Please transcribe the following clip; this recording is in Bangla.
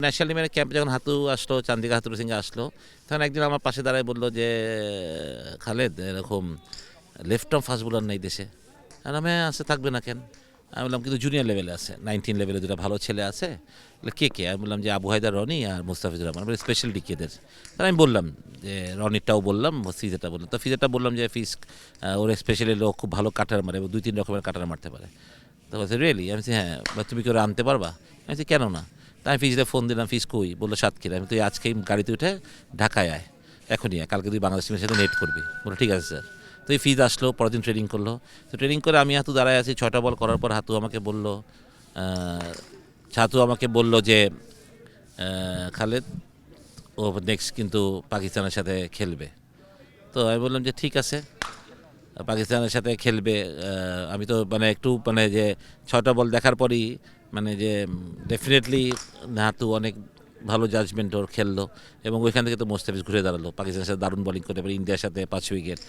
ন্যাশনাল টিমের ক্যাম্পে যখন হাতু আসলো, চান্দিকা হাতুরু সিংহে আসলো, তখন একদিন আমার পাশে দাঁড়ায় বললো যে খালেদ এরকম লেফট আর্ম ফাস্ট বোলার নেই দেশে। আর আমি আছে থাকবে না কেন? আমি বললাম কিন্তু জুনিয়র লেভেলে আছে, 19 লেভেলে দুটো ভালো ছেলে আছে। বলে কে কে? আমি বললাম যে আবু হায়দার রনি আর মুস্তাফিজুর রহমান, বলে স্পেশাল ডিকেদের। তাহলে আমি বললাম যে রনিরটাও বললাম, ফিজেরটা বললাম। তো ফিজেরটা বললাম যে ফিজ ওর স্পেশালি লোক খুব ভালো কাটার মারে, 2-3 রকমের কাটার মারতে পারে। তো বলছে রিয়েলি? আমি বলছি হ্যাঁ। বা তুমি কি ওরা আনতে পারবা? আমি বলছি কেন না? তাই আমি ফিজে ফোন দিলাম, ফিজ কই? বললো সাতক্ষীরা। আমি তুই আজকেই গাড়িতে উঠে ঢাকায় আয়, এখনই আয়, কালকে তুই বাংলাদেশ টিমের সাথে নেট করবি। বললো ঠিক আছে স্যার। তো এই ফিজ আসলো, পরের দিন ট্রেনিং করলো। তো ট্রেনিং করে আমি হাতু দাঁড়ায় আছি, 6টা বল করার পর হাতু আমাকে বললো যে খালেদ ও নেক্সট কিন্তু পাকিস্তানের সাথে খেলবে। তো আমি বললাম যে ঠিক আছে, পাকিস্তানের সাথে খেলবে। আমি তো মানে একটু মানে যে 6টা বল দেখার পরই মানে যে ডেফিনেটলি নাহাতু অনেক ভালো জাজমেন্ট ওর খেললো, এবং ওইখান থেকে তো মোস্তাফিজ ঘুরে দাঁড়ালো, পাকিস্তানের সাথে দারুণ বোলিং করতে পারে, ইন্ডিয়ার সাথে 5 উইকেট।